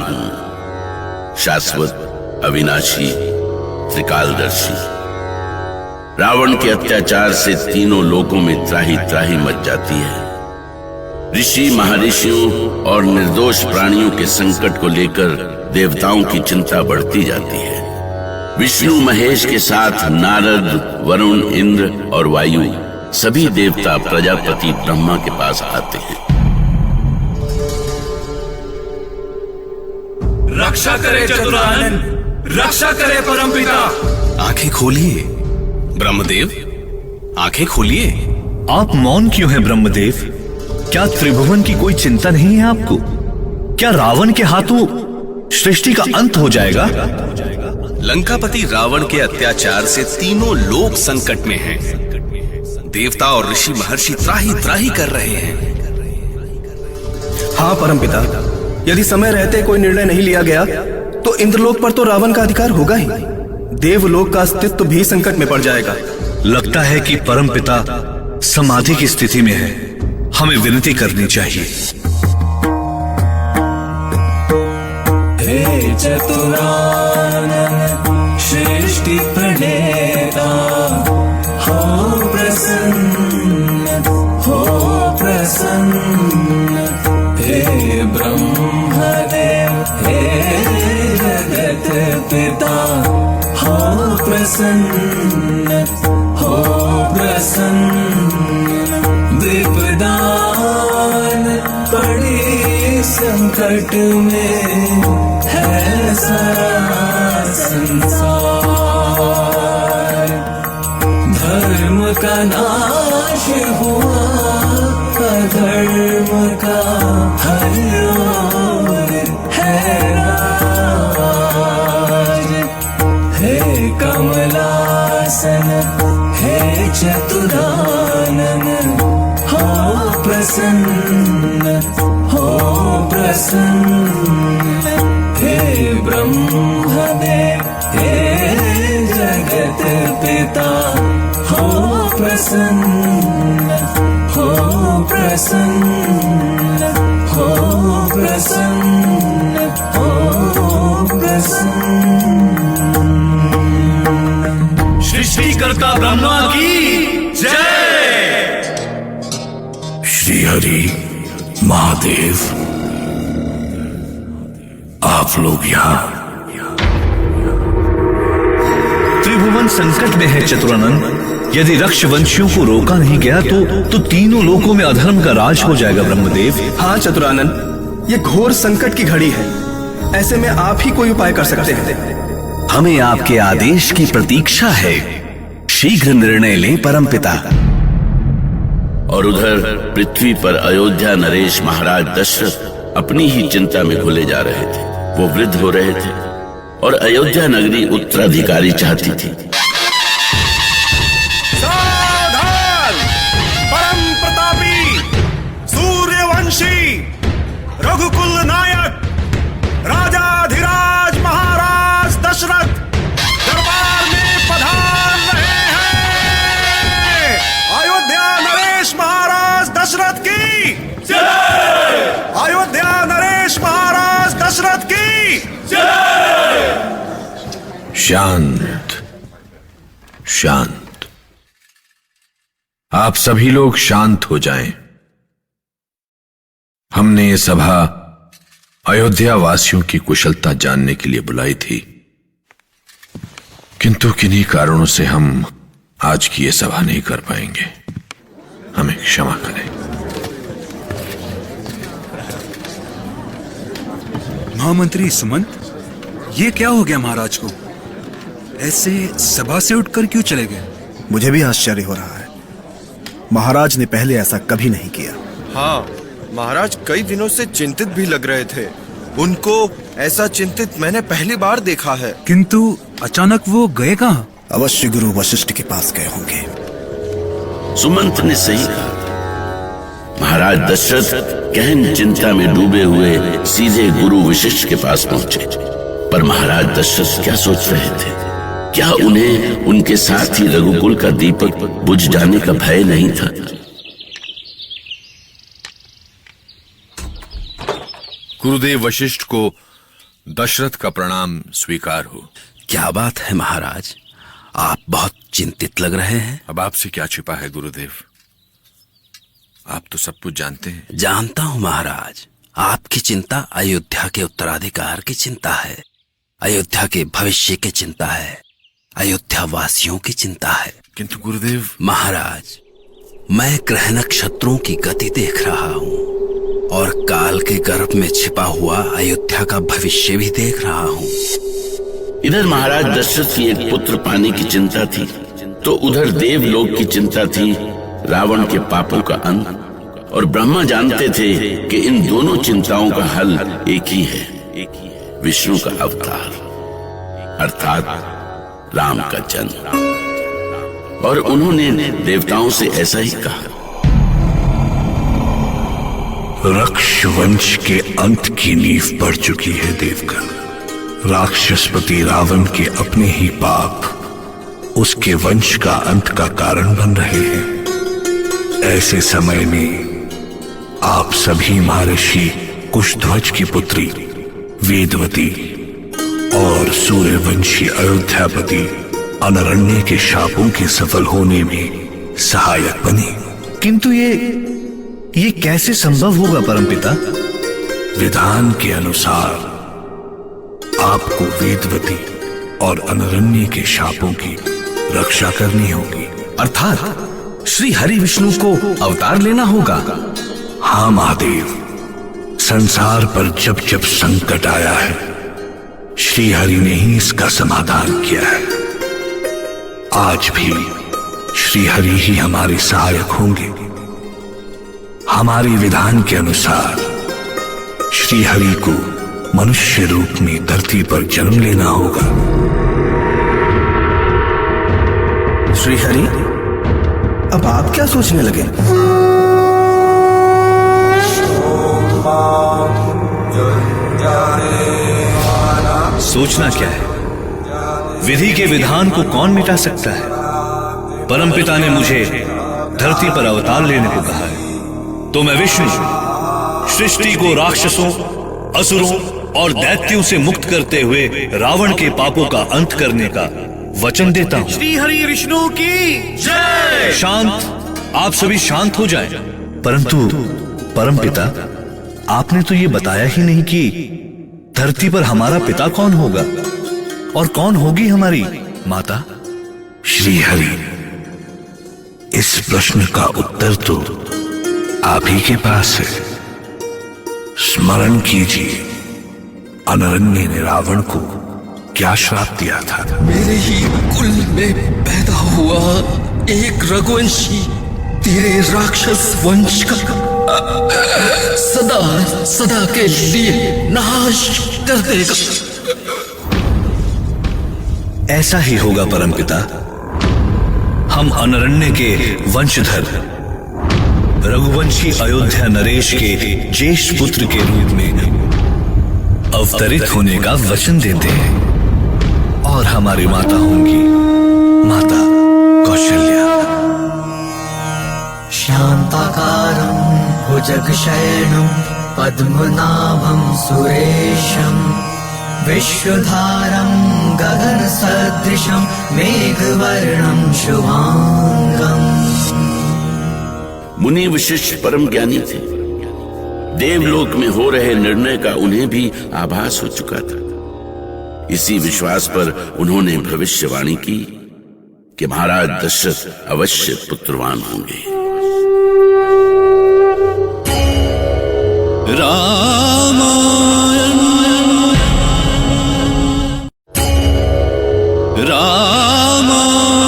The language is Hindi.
हूं, शाश्वत, अविनाशी, त्रिकालदर्शी। रावण के अत्याचार से तीनों लोकों में त्राही त्राही मच जाती है। ऋषि, महर्षियों और निर्दोष प्राणियों के संकट को लेकर देवताओं की चिंता बढ़ती जाती है। विष्णु महेश के साथ नारद, वरुण, इंद्र और वायु सभी देवता प्रजापति ब्रह्मा के पास आते हैं। रक्षा करे चतुरानन, रक्षा करे परमपिता। आंखें खोलिए ब्रह्मदेव, आंखें खोलिए। आप मौन क्यों हैं ब्रह्मदेव? क्या त्रिभुवन की कोई चिंता नहीं है आपको? क्या रावण के हाथों सृष्टि का अंत हो जाएगा? लंकापति रावण के अत्याचार से तीनों लोक संकट में हैं। देवता और ऋषि महर्षि त्राही त्राही कर रहे हैं। हाँ परमपिता, यदि समय रहते कोई निर्णय नहीं लिया गया तो इंद्रलोक पर तो रावण का अधिकार होगा ही। देवलोक का अस्तित्व भी संकट में पड़ जाएगा। लगता है कि परमपिता समाधि की स्थिति में है। हमें विनती करनी चाहिए। हे चतुरानन सृष्टि प्रणेता, हो प्रसन्न, हो प्रसन्न। हे ब्रह्मदेव, हे जगत पिता, हो प्रसन्न, हो प्रसन्न। विपदान पड़ी संकट में है सारा संसार। धर्म का नाश हुआ, अधर्म का हर ओर है राज। हे कमलासन, हे चतुरानन, हो प्रसन्न, हो प्रसन्न। हे ब्रह्मदेव, हे जगत पिता, हो प्रसन्न, हो प्रसन्न, हो प्रसन्न, हो प्रसन्न। सृष्टिकर्ता ब्रह्मा की जय। श्री हरि, महादेव, आप लोग यहाँ। त्रिभुवन संकट में है चतुरानन। यदि रक्षवंशियों को रोका नहीं गया तो तीनों लोकों में अधर्म का राज हो जाएगा ब्रह्मदेव। हाँ चतुरानन, ये घोर संकट की घड़ी है। ऐसे में आप ही कोई उपाय कर सकते हैं। हमें आपके आदेश की प्रतीक्षा है। शीघ्र निर्णय लें परमपिता। और उधर पृथ्वी पर अयोध्या नरेश महाराज दशरथ अपनी ही चिंता में घुले जा रहे थे। वो वृद्ध हो रहे थे और अयोध्या नगरी उत्तराधिकारी चाहती थी। सावधान! परम प्रतापी, सूर्यवंशी, रघुकुल नायक, राजाधिराज महाराज दशरथ दरबार में पधार रहे हैं। अयोध्या नरेश महाराज दशरथ की जय! अयोध्या नरेश महाराज दशरथ की जय! शांत, शांत। आप सभी लोग शांत हो जाएं। हमने ये सभा अयोध्या वासियों की कुशलता जानने के लिए बुलाई थी, किंतु किन्हीं कारणों से हम आज की ये सभा नहीं कर पाएंगे। हमें क्षमा करें। महामंत्री सुमंत, ये क्या हो गया महाराज को? ऐसे सभा से उठकर क्यों चले गए? मुझे भी आश्चर्य हो रहा है। महाराज ने पहले ऐसा कभी नहीं किया। हाँ, महाराज कई दिनों से चिंतित भी लग रहे थे। उनको ऐसा चिंतित मैंने पहली बार देखा है। किंतु अचानक वो गए कहाँ? अवश्य गुरु वशिष्ठ के पास गए होंगे। सुमंत ने सही कहा। महाराज दशरथ गहन चिंता में डूबे हुए सीधे गुरु वशिष्ठ के पास पहुंचे। पर महाराज दशरथ क्या सोच रहे थे? क्या उन्हें उनके साथ ही रघुकुल का दीपक बुझ जाने का भय नहीं था? गुरुदेव वशिष्ठ को दशरथ का प्रणाम स्वीकार हो। क्या बात है महाराज, आप बहुत चिंतित लग रहे हैं। अब आपसे क्या छिपा है गुरुदेव, आप तो सब कुछ जानते हैं। जानता हूं महाराज, आपकी चिंता अयोध्या के उत्तराधिकार की चिंता है, अयोध्या के भविष्य की चिंता है, अयोध्या वासियों की चिंता है। किंतु गुरुदेव। महाराज, मैं ग्रह नक्षत्रों की गति देख रहा हूं और काल के गर्भ में छिपा हुआ अयोध्या का भविष्य भी देख रहा हूं। इधर महाराज दशरथ की एक पुत्र पाने की चिंता थी, तो उधर देवलोक की चिंता थी रावण के पापों का अंत। और ब्रह्मा जानते थे कि इन दोनों चिंताओं का हल एक ही है, विष्णु का अवतार अर्थात राम का जन्म। और उन्होंने देवताओं से ऐसा ही कहा। रक्ष वंश के अंत की नींव पड़ चुकी है देवगण। राक्षसपति रावण के अपने ही पाप उसके वंश का अंत का कारण बन रहे हैं। ऐसे समय में आप सभी महर्षि कुशध्वज की पुत्री वेदवती और सूर्यवंशी अयोध्यापति अनरण्य के शापों के सफल होने में सहायक बने। किंतु ये कैसे संभव होगा परमपिता? विधान के अनुसार आपको वेदवती और अनरण्य के शापों की रक्षा करनी होगी। अर्थात श्री हरि विष्णु को अवतार लेना होगा। हाँ महादेव, संसार पर जब जब संकट आया है, श्री हरि ने ही इसका समाधान किया है। आज भी श्री हरि ही हमारे सहायक होंगे। हमारे विधान के अनुसार श्री हरि को मनुष्य रूप में धरती पर जन्म लेना होगा। श्री हरि, अब आप क्या सोचने लगे? सोचना क्या है, विधि के विधान को कौन मिटा सकता है। परमपिता ने मुझे धरती पर अवतार लेने को कहा है, तो मैं विष्णु सृष्टि को राक्षसों, असुरों और दैत्यों से मुक्त करते हुए रावण के पापों का अंत करने का वचन देता हूं। श्री हरि विष्णु की जय। शांत, आप सभी शांत हो जाएं। परंतु परमपिता, आपने तो ये बताया ही नहीं कि धरती पर हमारा पिता कौन होगा और कौन होगी हमारी माता। श्री हरि, इस प्रश्न का उत्तर तो आप ही के पास है। स्मरण कीजिए, अनरण्य ने रावण को क्या श्राप दिया था। मेरे ही कुल में पैदा हुआ एक रघुवंशी तेरे राक्षस वंश का सदा सदा के लिए नाश कर देगा। ऐसा ही होगा परमपिता। हम अनरण्य के वंशधर रघुवंशी अयोध्या नरेश के ज्येष्ठ पुत्र के रूप में अवतरित होने का वचन देते हैं और हमारी माता होंगी माता कौशल्या। शांताकारं भुजगशयनं पद्मनाभं सुरेशं विश्वधारं गगनसदृशं मेघवर्णं शुभांगं। मुनि वशिष्ठ परम ज्ञानी थे। देवलोक में हो रहे निर्णय का उन्हें भी आभास हो चुका था। इसी विश्वास पर उन्होंने भविष्यवाणी की कि महाराज दशरथ अवश्य पुत्रवान होंगे। रामायण। रामायण।